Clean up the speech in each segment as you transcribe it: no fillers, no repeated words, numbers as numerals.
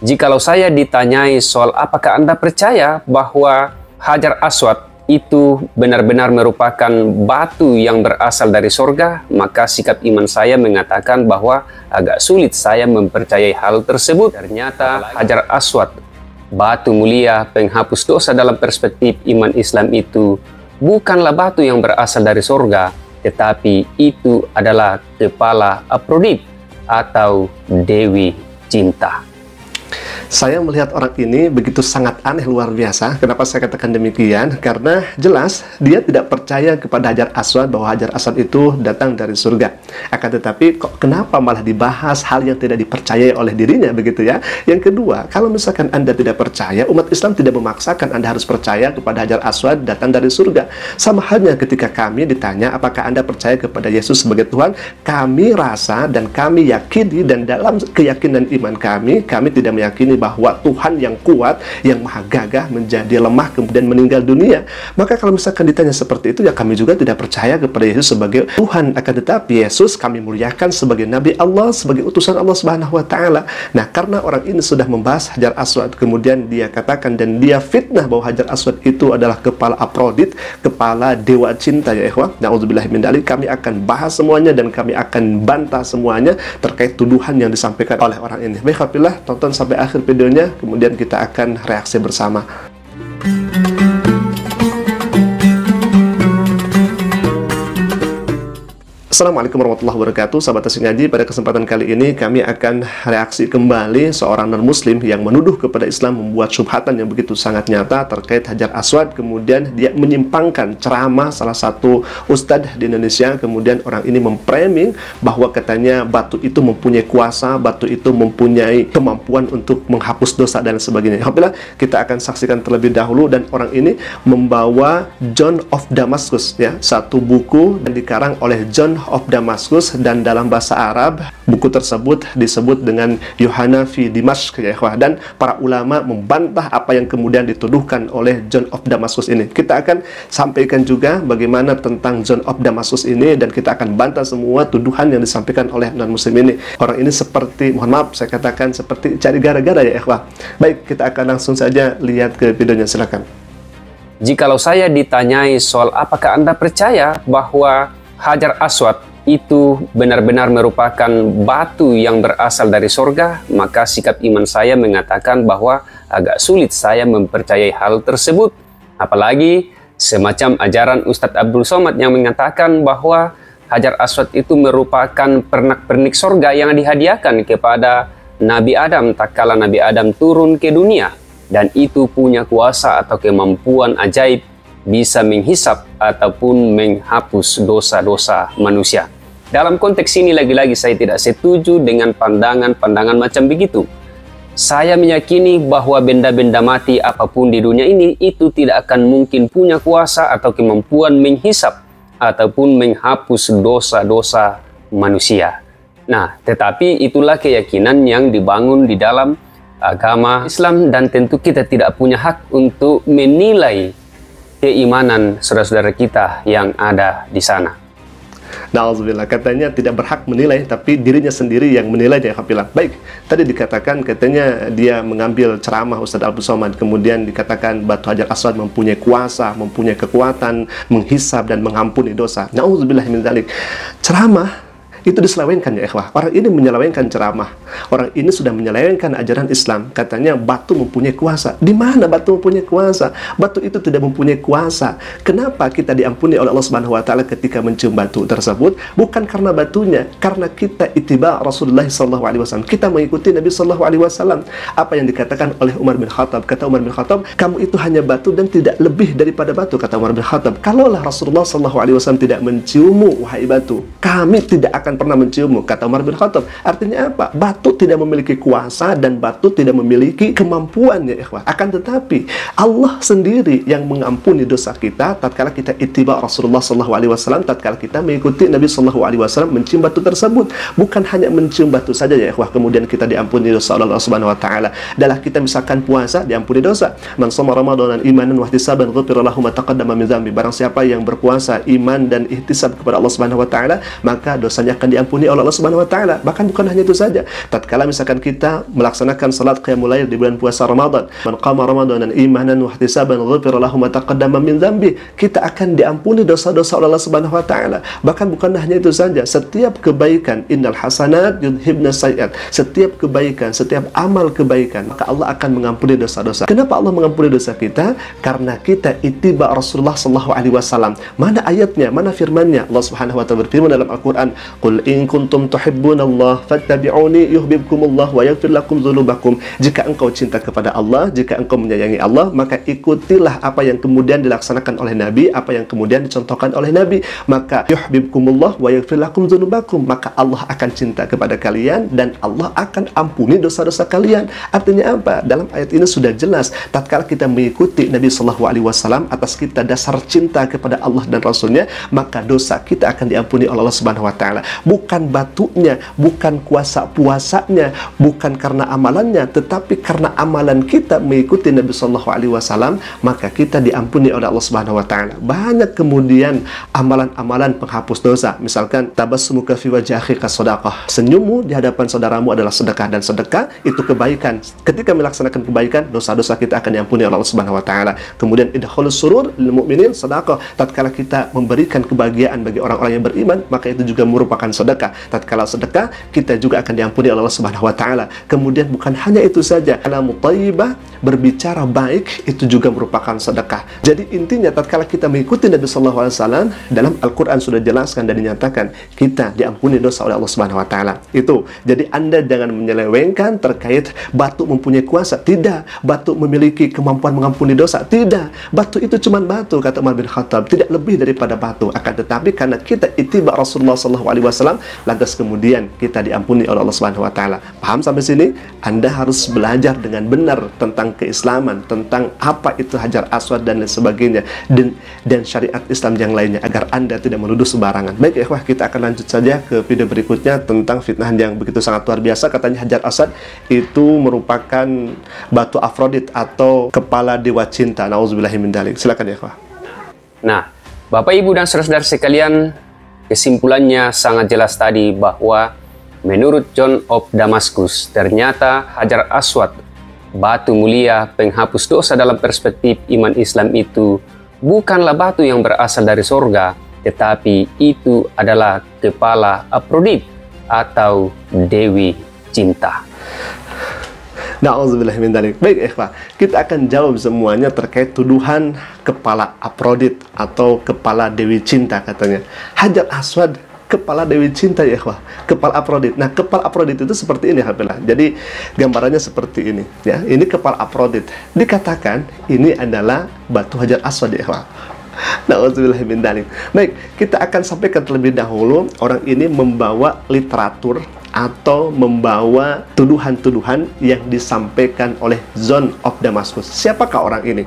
Jikalau saya ditanyai soal apakah Anda percaya bahwa Hajar Aswad itu benar-benar merupakan batu yang berasal dari surga, maka sikap iman saya mengatakan bahwa agak sulit saya mempercayai hal tersebut. Ternyata Hajar Aswad, batu mulia penghapus dosa dalam perspektif iman Islam itu bukanlah batu yang berasal dari surga, tetapi itu adalah kepala Afrodit atau Dewi Cinta. Saya melihat orang ini begitu sangat aneh, luar biasa. Kenapa saya katakan demikian? Karena jelas dia tidak percaya kepada Hajar Aswad, bahwa Hajar Aswad itu datang dari surga. Akan tetapi kenapa malah dibahas hal yang tidak dipercayai oleh dirinya, begitu ya? Yang kedua, kalau misalkan Anda tidak percaya, umat Islam tidak memaksakan Anda harus percaya kepada Hajar Aswad datang dari surga. Sama halnya ketika kami ditanya apakah Anda percaya kepada Yesus sebagai Tuhan, kami rasa dan kami yakini, dan dalam keyakinan iman kami tidak meyakini bahwa Tuhan yang kuat, yang maha gagah menjadi lemah kemudian meninggal dunia. Maka kalau misalkan ditanya seperti itu, ya kami juga tidak percaya kepada Yesus sebagai Tuhan. Akan tetapi Yesus kami muliakan sebagai Nabi Allah, sebagai utusan Allah Subhanahu wa Ta'ala. Nah, karena orang ini sudah membahas Hajar Aswad, kemudian dia katakan dan dia fitnah bahwa Hajar Aswad itu adalah kepala Afrodit, kepala dewa cinta, ya ikhwah. Na'udzubillah min dzalik. Kami akan bahas semuanya dan kami akan bantah semuanya terkait tuduhan yang disampaikan oleh orang ini. Baik, alhamdulillah, tonton sampai akhir videonya, kemudian kita akan reaksi bersama. Assalamualaikum warahmatullahi wabarakatuh, sahabat Asik Ngaji. Pada kesempatan kali ini kami akan reaksi kembali seorang non-muslim yang menuduh kepada Islam, membuat syubhatan yang begitu sangat nyata terkait Hajar Aswad. Kemudian dia menyimpangkan ceramah salah satu ustadz di Indonesia. Kemudian orang ini memframing bahwa katanya batu itu mempunyai kuasa, batu itu mempunyai kemampuan untuk menghapus dosa dan sebagainya. Alhamdulillah, kita akan saksikan terlebih dahulu. Dan orang ini membawa John of Damascus, ya, satu buku yang dikarang oleh John of Damascus, dan dalam bahasa Arab buku tersebut disebut dengan Yohana fi Dimashq, ya ikhwah. Dan para ulama membantah apa yang kemudian dituduhkan oleh John of Damascus ini. Kita akan sampaikan juga bagaimana tentang John of Damascus ini, dan kita akan bantah semua tuduhan yang disampaikan oleh non-muslim ini. Orang ini seperti, mohon maaf saya katakan, seperti cari gara-gara, ya ikhwah. Baik, kita akan langsung saja lihat ke videonya, silakan. Jikalau saya ditanyai soal apakah Anda percaya bahwa Hajar Aswad itu benar-benar merupakan batu yang berasal dari surga, maka sikap iman saya mengatakan bahwa agak sulit saya mempercayai hal tersebut. Apalagi semacam ajaran Ustadz Abdul Somad yang mengatakan bahwa Hajar Aswad itu merupakan pernak-pernik surga yang dihadiahkan kepada Nabi Adam tak kala Nabi Adam turun ke dunia, dan itu punya kuasa atau kemampuan ajaib bisa menghisap ataupun menghapus dosa-dosa manusia. Dalam konteks ini lagi-lagi saya tidak setuju dengan pandangan-pandangan macam begitu. Saya meyakini bahwa benda-benda mati apapun di dunia ini itu tidak akan mungkin punya kuasa atau kemampuan menghisap ataupun menghapus dosa-dosa manusia. Nah, tetapi itulah keyakinan yang dibangun di dalam agama Islam, dan tentu kita tidak punya hak untuk menilai keimanan saudara-saudara kita yang ada di sana. Na'udzubillah, katanya tidak berhak menilai, tapi dirinya sendiri yang menilai, ya Alhamdulillah. Baik, tadi dikatakan katanya dia mengambil ceramah Ustadz Abdul Somad, kemudian dikatakan batu Hajar Aswad mempunyai kuasa, mempunyai kekuatan menghisap dan mengampuni dosa. Na'udzubillah min dzalik. Ceramah itu diselewengkan, ya ikhwah. Orang ini menyelewengkan ceramah. Orang ini sudah menyelewengkan ajaran Islam. Katanya batu mempunyai kuasa. Di mana batu mempunyai kuasa? Batu itu tidak mempunyai kuasa. Kenapa kita diampuni oleh Allah Subhanahu wa Ta'ala ketika mencium batu tersebut? Bukan karena batunya, karena kita ittiba Rasulullah SAW. Kita mengikuti Nabi SAW. Apa yang dikatakan oleh Umar bin Khattab? Kata Umar bin Khattab, kamu itu hanya batu dan tidak lebih daripada batu. Kata Umar bin Khattab, kalaulah Rasulullah SAW tidak menciummu, wahai batu, kami tidak akan pernah menciummu. Kata Umar bin Khattab, artinya apa? Batu tidak memiliki kuasa dan batu tidak memiliki kemampuan, ya ikhwah. Akan tetapi Allah sendiri yang mengampuni dosa kita tatkala kita ittiba Rasulullah SAW, tatkala kita mengikuti Nabi SAW mencium batu tersebut. Bukan hanya mencium batu saja, ya ikhwah, kemudian kita diampuni dosa oleh Allah Subhanahu wa Ta'ala. Adalah kita misalkan puasa, diampuni dosa. Man shoma ramadanan imanan wa ihtisaban ghufira lahu ma taqaddama min dzambi. Barang siapa yang berpuasa iman dan ihtisab kepada Allah Subhanahu wa Ta'ala, maka dosanya akan akan diampuni oleh Allah Subhanahu wa taala. Bahkan bukan hanya itu saja. Tatkala misalkan kita melaksanakan salat qiyamul lail di bulan puasa Ramadan, man qama ramadanan imanan wa ihtisaban ghufira lahu ma taqaddama min dzambi, kita akan diampuni dosa-dosa oleh Allah Subhanahu wa taala. Bahkan bukan hanya itu saja, setiap kebaikan, innal hasanat yudhibna sayyi'at, setiap kebaikan, setiap amal kebaikan, maka Allah akan mengampuni dosa-dosa. Kenapa Allah mengampuni dosa kita? Karena kita ittiba Rasulullah sallallahu alaihi wasallam. Mana ayatnya? Mana firman-Nya? Allah Subhanahu wa taala berfirman dalam Al-Qur'an, "Qul in kuntum tuhibbunallaha fattabi'uni yuhibbukumullah wa yaghfir lakum dzunubakum." Jika engkau cinta kepada Allah, jika engkau menyayangi Allah, maka ikutilah apa yang kemudian dilaksanakan oleh Nabi, apa yang kemudian dicontohkan oleh Nabi. Maka yuhibbukumullah wa yaghfir lakum dzunubakum, maka Allah akan cinta kepada kalian dan Allah akan ampuni dosa-dosa kalian. Artinya apa? Dalam ayat ini sudah jelas, tatkala kita mengikuti Nabi sallallahu alaihi wasallam atas kita dasar cinta kepada Allah dan Rasulnya, maka dosa kita akan diampuni oleh Allah Subhanahu wa taala. Bukan batunya, bukan kuasa puasanya, bukan karena amalannya, tetapi karena amalan kita mengikuti Nabi sallallahu alaihi wasallam, maka kita diampuni oleh Allah Subhanahu wa taala. Banyak kemudian amalan-amalan penghapus dosa. Misalkan tabassumuka fi wajhi akhika shadaqah. Senyummu di hadapan saudaramu adalah sedekah, dan sedekah itu kebaikan. Ketika melaksanakan kebaikan, dosa-dosa kita akan diampuni oleh Allah Subhanahu wa taala. Kemudian idkhulus surur lil mu'minin sedekah. Tatkala kita memberikan kebahagiaan bagi orang-orang yang beriman, maka itu juga merupakan sedekah. Tatkala sedekah, kita juga akan diampuni oleh Allah Subhanahu wa taala. Kemudian bukan hanya itu saja, kalamu thayyibah, berbicara baik, itu juga merupakan sedekah. Jadi intinya tatkala kita mengikuti Nabi sallallahu alaihi wasallam, dalam Al-Qur'an sudah jelaskan dan dinyatakan kita diampuni dosa oleh Allah Subhanahu wa taala. Itu. Jadi Anda jangan menyelewengkan terkait batu mempunyai kuasa. Tidak. Batu memiliki kemampuan mengampuni dosa. Tidak. Batu itu cuma batu, kata Umar bin Khattab, tidak lebih daripada batu. Akan tetapi karena kita ittiba Rasulullah sallallahu alaihi wasallam, lantas kemudian kita diampuni oleh Allah Subhanahu wa taala. Paham sampai sini? Anda harus belajar dengan benar tentang keislaman, tentang apa itu Hajar Aswad dan lain sebagainya, dan syariat Islam yang lainnya, agar Anda tidak menuduh sembarangan. Baik ikhwah, kita akan lanjut saja ke video berikutnya tentang fitnahan yang begitu sangat luar biasa. Katanya Hajar Aswad itu merupakan batu Afrodit atau kepala dewa cinta. Nauzubillahi min dzalik. Silakan ya ikhwah. Nah, Bapak Ibu dan saudara-saudara sekalian, kesimpulannya sangat jelas tadi bahwa menurut John of Damascus, ternyata Hajar Aswad, batu mulia penghapus dosa dalam perspektif iman Islam itu bukanlah batu yang berasal dari surga, tetapi itu adalah kepala Afrodit atau Dewi Cinta. Na'udzubillahi min dzalik. Baik ikhwah, kita akan jawab semuanya terkait tuduhan kepala Afrodit atau kepala Dewi Cinta katanya. Hajar Aswad kepala Dewi Cinta ya ikhwah, kepala Afrodit. Nah, kepala Afrodit itu seperti ini alhamdulillah. Jadi gambarannya seperti ini ya. Ini kepala Afrodit. Dikatakan ini adalah batu Hajar Aswad ya ikhwah. Na'udzubillahi min dzalik. Baik, kita akan sampaikan terlebih dahulu orang ini membawa literatur atau membawa tuduhan-tuduhan yang disampaikan oleh John of Damascus. Siapakah orang ini?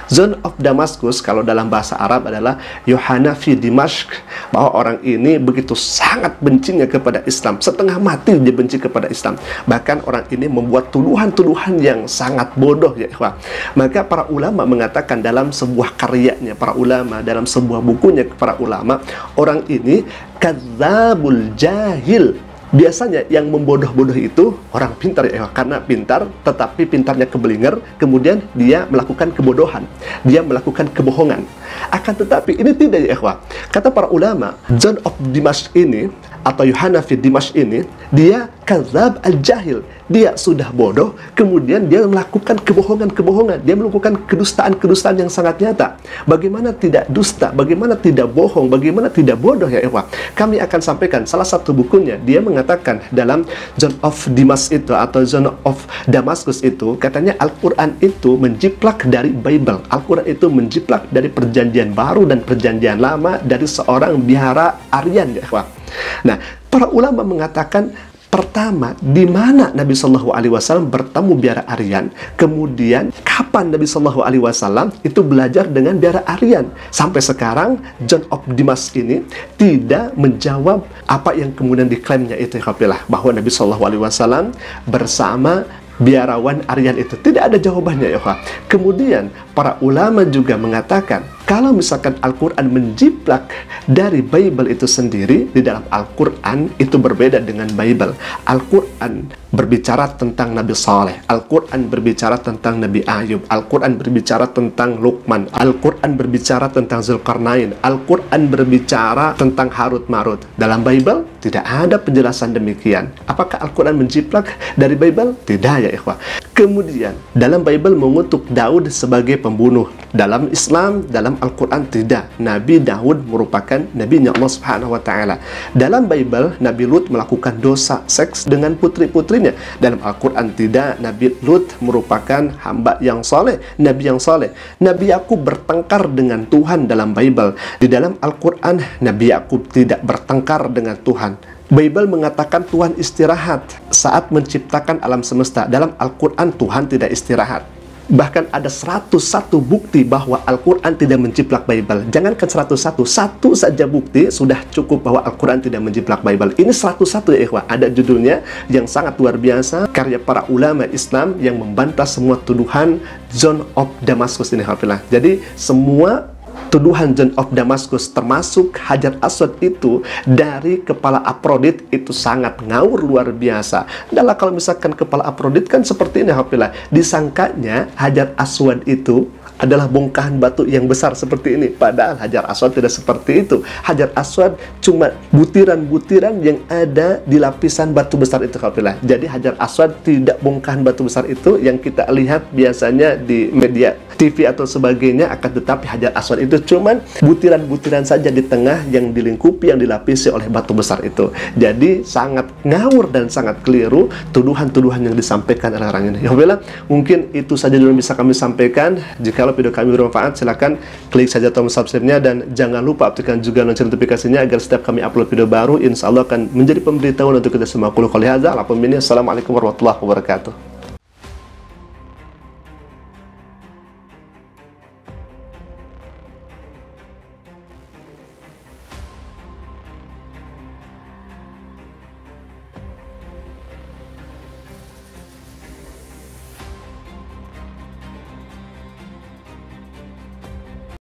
John of Damascus kalau dalam bahasa Arab adalah Yohana fi Dimashq, bahwa orang ini begitu sangat bencinya kepada Islam, setengah mati dia benci kepada Islam. Bahkan orang ini membuat tuduhan-tuduhan yang sangat bodoh ya ikhwah. Maka para ulama mengatakan dalam sebuah karyanya, para ulama dalam sebuah bukunya para ulama, orang ini kadzabul jahil. Biasanya yang membodoh-bodoh itu orang pintar ya, karena pintar tetapi pintarnya kebelinger, kemudian dia melakukan kebodohan, dia melakukan kebohongan. Akan tetapi ini tidak ya ikhwah. Kata para ulama, John of Dimashq ini atau Yohana fi Dimashq ini, dia kadzab al-jahil. Dia sudah bodoh, kemudian dia melakukan kebohongan-kebohongan, dia melakukan kedustaan-kedustaan yang sangat nyata. Bagaimana tidak dusta, bagaimana tidak bohong, bagaimana tidak bodoh ya ikhwah. Kami akan sampaikan salah satu bukunya. Dia mengatakan dalam John of Dimashq itu atau John of Damascus itu, katanya Al-Quran itu menjiplak dari Bible. Al-Quran itu menjiplak dari Perjanjian Baru dan Perjanjian Lama dari seorang bihara Aryan ya ikhwah. Nah, para ulama mengatakan pertama, di mana Nabi Shallallahu Alaihi Wasallam bertemu biara Aryan, kemudian kapan Nabi Shallallahu Alaihi Wasallam itu belajar dengan biara Aryan. Sampai sekarang John of Dimashq ini tidak menjawab apa yang kemudian diklaimnya itu bahwa Nabi Shallallahu Alaihi Wasallam bersama biarawan Aryan itu. Tidak ada jawabannya ya. Kemudian para ulama juga mengatakan Kalau misalkan Al-Quran menjiplak dari Bible itu sendiri, di dalam Al-Quran itu berbeda dengan Bible. Al-Quran berbicara tentang Nabi Saleh, Al-Quran berbicara tentang Nabi Ayub, Al-Quran berbicara tentang Luqman, Al-Quran berbicara tentang Zulkarnain, Al-Quran berbicara tentang Harut Marut. Dalam Bible tidak ada penjelasan demikian. Apakah Al-Quran menjiplak dari Bible? Tidak ya ikhwah. Kemudian dalam Bible mengutuk Daud sebagai pembunuh. Dalam Islam, dalam Al-Quran tidak. Nabi Daud merupakan nabinya Allah Subhanahu wa taala. Dalam Bible, Nabi Lut melakukan dosa seks dengan putri-putrinya. Dalam Al-Quran tidak. Nabi Lut merupakan hamba yang soleh, nabi yang soleh. Nabi Yakub bertengkar dengan Tuhan dalam Bible. Di dalam Al-Quran, Nabi Yakub tidak bertengkar dengan Tuhan. Bible mengatakan Tuhan istirahat saat menciptakan alam semesta. Dalam Al-Quran Tuhan tidak istirahat. Bahkan ada 101 bukti bahwa Al-Quran tidak menjiplak Bible. Jangankan 101, satu saja bukti sudah cukup bahwa Al-Quran tidak menjiplak Bible. Ini 101 ya ikhwah. Ada judulnya yang sangat luar biasa, karya para ulama Islam yang membantah semua tuduhan John of Damascus ini. Jadi semua tuduhan John of Damascus termasuk Hajar Aswad itu dari kepala Afrodit itu sangat ngawur luar biasa. Adalah kalau misalkan kepala Afrodit kan seperti ini disangkanya Hajar Aswad itu adalah bongkahan batu yang besar seperti ini. Padahal Hajar Aswad tidak seperti itu. Hajar Aswad cuma butiran-butiran yang ada di lapisan batu besar itu. Jadi Hajar Aswad tidak bongkahan batu besar itu yang kita lihat biasanya di media TV atau sebagainya. Akan tetapi Hajar Aswad itu cuma butiran-butiran saja di tengah yang dilingkupi, yang dilapisi oleh batu besar itu. Jadi sangat ngawur dan sangat keliru tuduhan-tuduhan yang disampaikan oleh orang ini. Ya mungkin itu saja dulu bisa kami sampaikan. Jika video kami bermanfaat, silakan klik saja tombol subscribe-nya dan jangan lupa aktifkan juga lonceng notifikasinya agar setiap kami upload video baru, insya Allah akan menjadi pemberitahuan untuk kita semua. Assalamualaikum warahmatullahi wabarakatuh.